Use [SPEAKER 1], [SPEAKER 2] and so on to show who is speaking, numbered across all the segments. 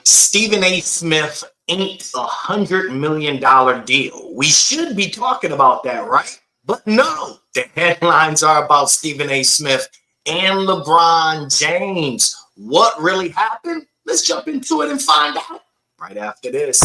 [SPEAKER 1] Stephen A. Smith ain't $100 million deal. We should be talking about that, right? But no, the headlines are about Stephen A. Smith and LeBron James. What really happened? Let's jump into it and find out right after this.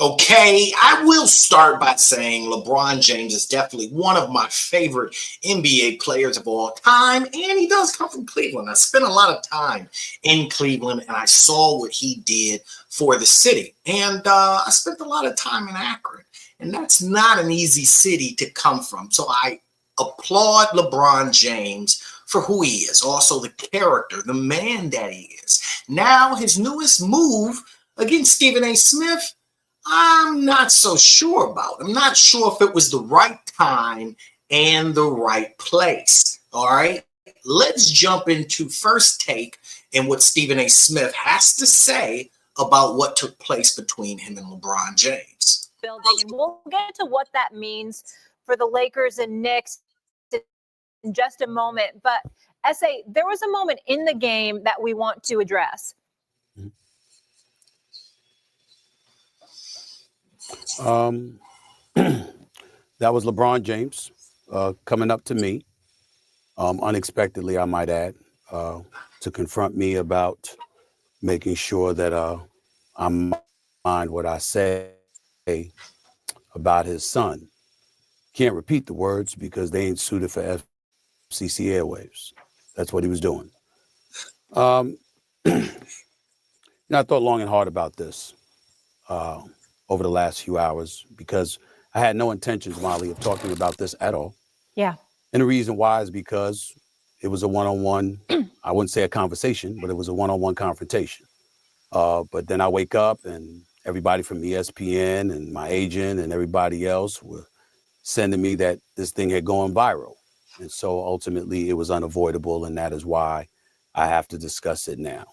[SPEAKER 1] Okay, I will start by saying LeBron James is definitely one of my favorite NBA players of all time, and he does come from Cleveland. I spent a lot of time in Cleveland, and I saw what he did for the city. And I spent a lot of time in Akron, and that's not an easy city to come from. So I applaud LeBron James for who he is, also the character, the man that he is. Now, his newest move against Stephen A. Smith, I'm not so sure about. I'm not sure if it was the right time and the right place. All right, let's jump into first take and what Stephen A. Smith has to say about what took place between him and LeBron James.
[SPEAKER 2] Building, and we'll get to what that means for the Lakers and Knicks in just a moment. But S.A., there was a moment in the game that we want to address.
[SPEAKER 3] That was LeBron James coming up to me unexpectedly, I might add, to confront me about making sure that I mind what I say about his son. Can't repeat the words because they ain't suited for FCC airwaves. That's what he was doing. I thought long and hard about this over the last few hours because I had no intentions, Molly, of talking about this at all.
[SPEAKER 2] Yeah.
[SPEAKER 3] And the reason why is because it was a one-on-one, I wouldn't say a conversation, but it was a one-on-one confrontation. But then I wake up and everybody from ESPN and my agent and everybody else were sending me that this thing had gone viral. And so ultimately it was unavoidable. And that is why I have to discuss it now.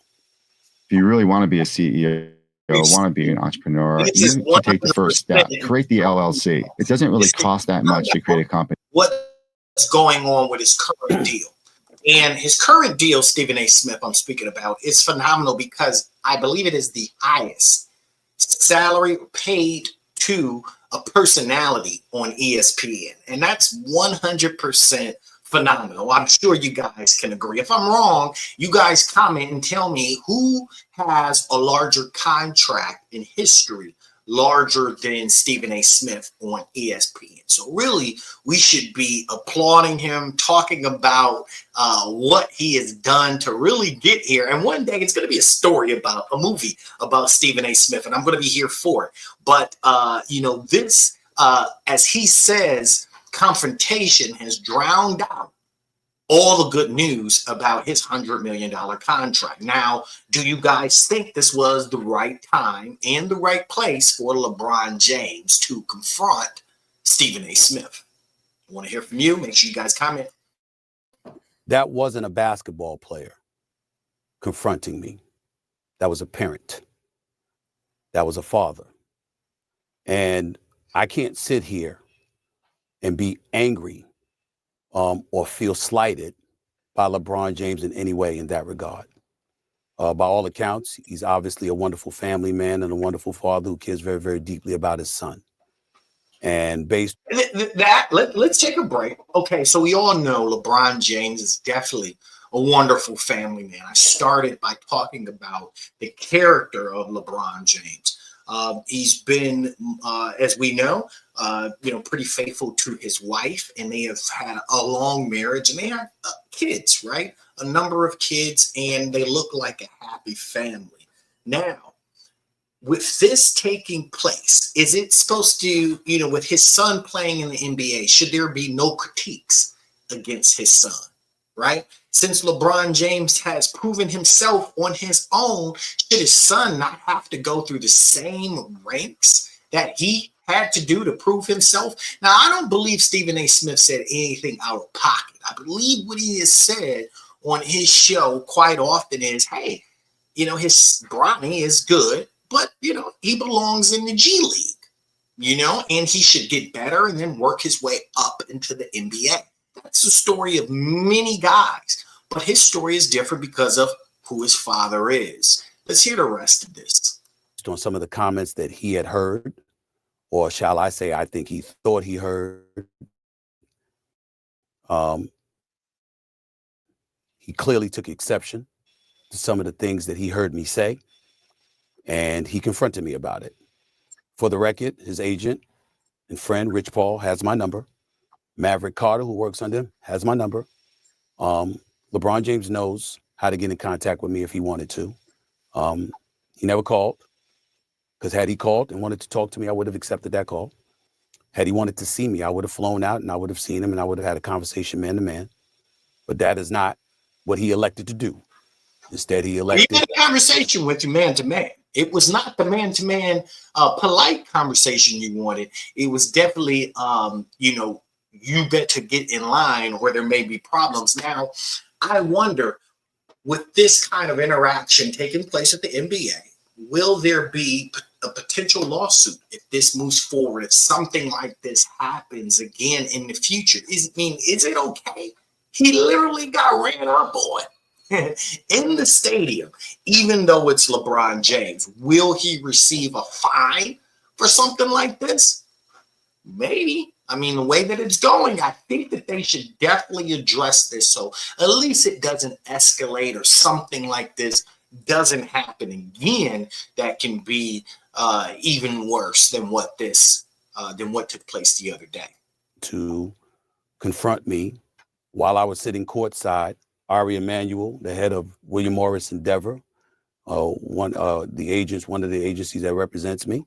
[SPEAKER 4] If you really want to be a CEO, want to be an entrepreneur, you can take the first step, create the LLC. It doesn't really cost that much to create a company.
[SPEAKER 1] What's going on with his current deal? And his current deal, Stephen A. Smith, I'm speaking about, is phenomenal because I believe it is the highest salary paid to a personality on ESPN. And that's 100% phenomenal. I'm sure you guys can agree. If I'm wrong, you guys comment and tell me who has a larger contract in history, larger than Stephen A. Smith on ESPN. So really, we should be applauding him, talking about what he has done to really get here. And one day it's going to be a story about a movie about Stephen A. Smith, and I'm going to be here for it. But, this, as he says, confrontation has drowned out all the good news about his $100 million contract. Now, do you guys think this was the right time and the right place for LeBron James to confront Stephen A. Smith? I want to hear from you. Make sure you guys comment.
[SPEAKER 3] That wasn't a basketball player confronting me. That was a parent. That was a father. And I can't sit here and be angry or feel slighted by LeBron James in any way in that regard. By all accounts, he's obviously a wonderful family man and a wonderful father who cares very, very deeply about his son. And based
[SPEAKER 1] let's take a break. Okay, so we all know LeBron James is definitely a wonderful family man. I started by talking about the character of LeBron James. He's been, as we know, pretty faithful to his wife, and they have had a long marriage, and they have kids, right? A number of kids, and they look like a happy family. Now, with this taking place, is it supposed to, with his son playing in the NBA, should there be no critiques against his son, right? Since LeBron James has proven himself on his own, should his son not have to go through the same ranks that he had to do to prove himself? Now, I don't believe Stephen A. Smith said anything out of pocket. I believe what he has said on his show quite often is, hey, his Bronny is good, but, he belongs in the G League, and he should get better and then work his way up into the NBA. That's the story of many guys, but his story is different because of who his father is. Let's hear the rest of this.
[SPEAKER 3] On some of the comments that he had heard, or shall I say, I think he thought he heard. He clearly took exception to some of the things that he heard me say, and he confronted me about it. For the record, his agent and friend, Rich Paul, has my number. Maverick Carter, who works under him, has my number. LeBron James knows how to get in contact with me if he wanted to. He never called, because had he called and wanted to talk to me, I would have accepted that call. Had he wanted to see me, I would have flown out and I would have seen him and I would have had a conversation man to man. But that is not what he elected to do. Instead, he elected.
[SPEAKER 1] He had a conversation with you man to man. It was not the man to man polite conversation you wanted. It was definitely, you bet to get in line or there may be problems. Now, I wonder, with this kind of interaction taking place at the NBA, will there be a potential lawsuit if this moves forward, if something like this happens again in the future? Is it okay? He literally got ran up on in the stadium, even though it's LeBron James. Will he receive a fine for something like this? Maybe. I mean, the way that it's going, I think that they should definitely address this so at least it doesn't escalate or something like this doesn't happen again that can be even worse than what took place the other day.
[SPEAKER 3] To confront me while I was sitting courtside. Ari Emanuel, the head of William Morris Endeavor, one of the agencies that represents me,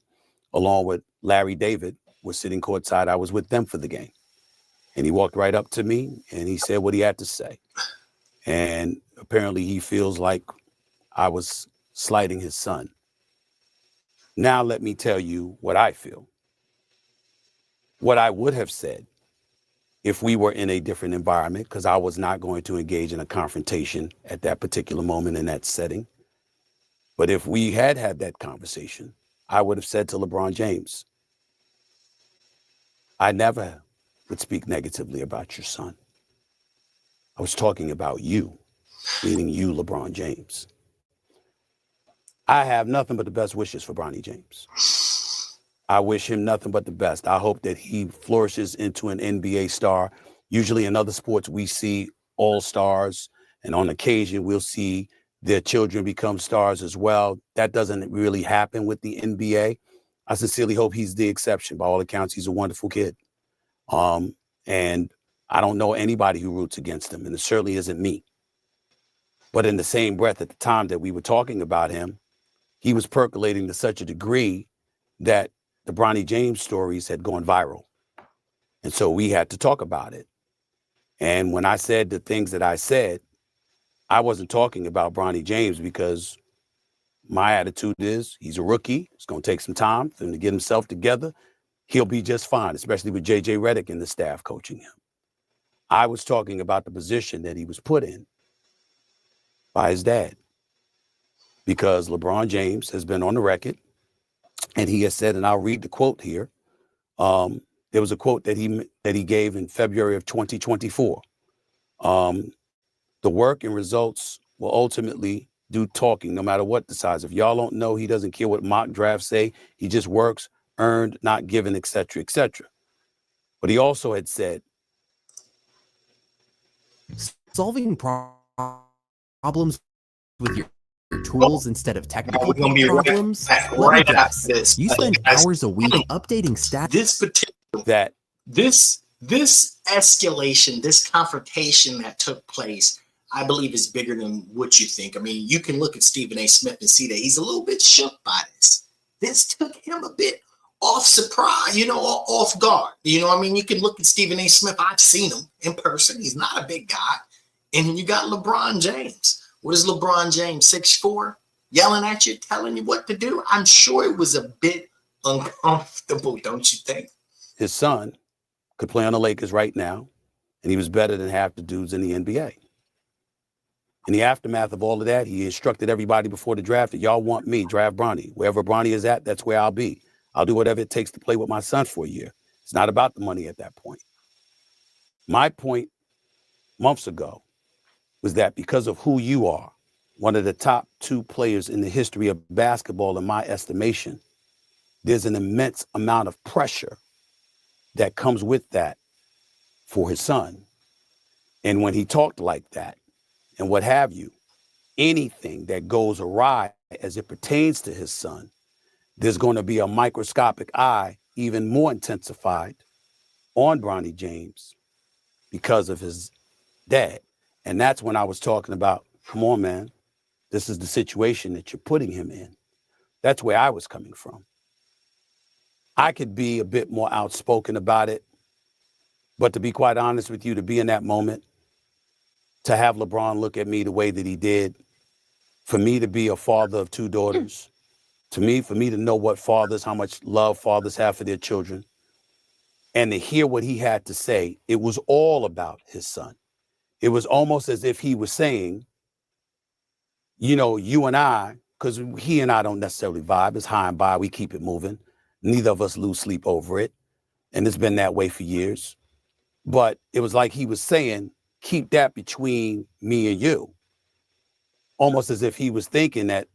[SPEAKER 3] along with Larry David, was sitting courtside. I was with them for the game. And he walked right up to me and he said what he had to say. And apparently he feels like I was slighting his son. Now let me tell you what I feel. What I would have said if we were in a different environment, because I was not going to engage in a confrontation at that particular moment in that setting. But if we had that conversation, I would have said to LeBron James, I never would speak negatively about your son. I was talking about you, meaning you, LeBron James. I have nothing but the best wishes for Bronny James. I wish him nothing but the best. I hope that he flourishes into an NBA star. Usually in other sports, we see all-stars, and on occasion, we'll see their children become stars as well. That doesn't really happen with the NBA. I sincerely hope he's the exception. By all accounts, he's a wonderful kid. And I don't know anybody who roots against him, and it certainly isn't me. But in the same breath, at the time that we were talking about him, he was percolating to such a degree that the Bronny James stories had gone viral. And so we had to talk about it. And when I said the things that I said, I wasn't talking about Bronny James because my attitude is he's a rookie. It's going to take some time for him to get himself together. He'll be just fine, especially with J.J. Redick and the staff coaching him. I was talking about the position that he was put in by his dad, because LeBron James has been on the record and he has said, and I'll read the quote here. There was a quote that he gave in February of 2024. The work and results will ultimately do talking, no matter what the size. If y'all don't know, he doesn't care what mock drafts say. He just works, earned, not given, et cetera, et cetera. But he also had said,
[SPEAKER 5] solving problems with your tools instead of technical problems.
[SPEAKER 1] Right after this,
[SPEAKER 5] you spend hours a week updating stats.
[SPEAKER 1] This escalation, this confrontation that took place, I believe is bigger than what you think. I mean, you can look at Stephen A. Smith and see that he's a little bit shook by this. This took him a bit off surprise, off guard. I mean, you can look at Stephen A. Smith. I've seen him in person. He's not a big guy. And you got LeBron James. What is LeBron James, 6'4", yelling at you, telling you what to do? I'm sure it was a bit uncomfortable, don't you think?
[SPEAKER 3] His son could play on the Lakers right now, and he was better than half the dudes in the NBA. In the aftermath of all of that, he instructed everybody before the draft that y'all want me, draft Bronny. Wherever Bronny is at, that's where I'll be. I'll do whatever it takes to play with my son for a year. It's not about the money at that point. My point months ago was that because of who you are, one of the top 2 players in the history of basketball, in my estimation, there's an immense amount of pressure that comes with that for his son. And when he talked like that and what have you, anything that goes awry as it pertains to his son, there's going to be a microscopic eye, even more intensified, on Bronny James because of his dad. And that's when I was talking about, come on, man, this is the situation that you're putting him in. That's where I was coming from. I could be a bit more outspoken about it, but to be quite honest with you, to be in that moment, to have LeBron look at me the way that he did, for me to be a father of 2 daughters, for me to know what fathers, how much love fathers have for their children, and to hear what he had to say, it was all about his son. It was almost as if he was saying, you know, you and I, because he and I don't necessarily vibe, it's high and by, we keep it moving. Neither of us lose sleep over it. And it's been that way for years. But it was like he was saying, keep that between me and you. Almost as if he was thinking that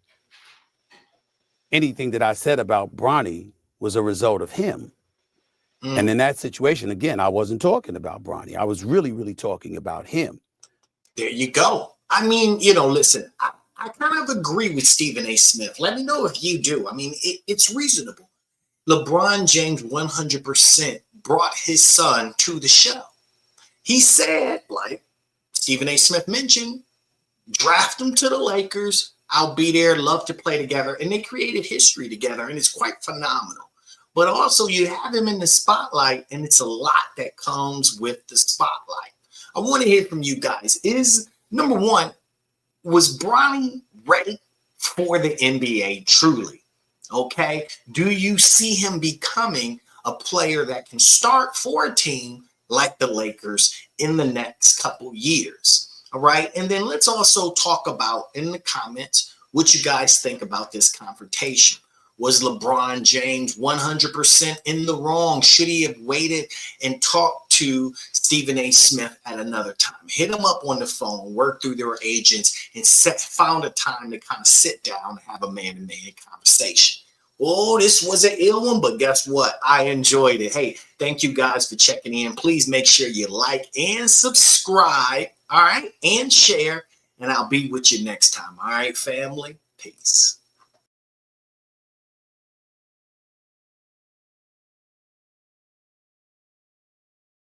[SPEAKER 3] anything that I said about Bronny was a result of him. And in that situation, again, I wasn't talking about Bronny. I was really, really talking about him.
[SPEAKER 1] There you go. I mean, you know, listen, I kind of agree with Stephen A. Smith. Let me know if you do. I mean, it's reasonable. LeBron James 100% brought his son to the show. He said, like Stephen A. Smith mentioned, draft him to the Lakers. I'll be there, love to play together. And they created history together, and it's quite phenomenal. But also, you have him in the spotlight, and it's a lot that comes with the spotlight. I want to hear from you guys. Is, number one, was Bronny ready for the NBA truly? Okay. Do you see him becoming a player that can start for a team like the Lakers in the next couple years? All right. And then let's also talk about in the comments what you guys think about this confrontation. Was LeBron James 100% in the wrong? Should he have waited and talked to Stephen A. Smith at another time? Hit him up on the phone, work through their agents, and found a time to kind of sit down and have a man-to-man conversation. Oh, this was an ill one, but guess what? I enjoyed it. Hey, thank you guys for checking in. Please make sure you like and subscribe, all right, and share, and I'll be with you next time. All right, family? Peace.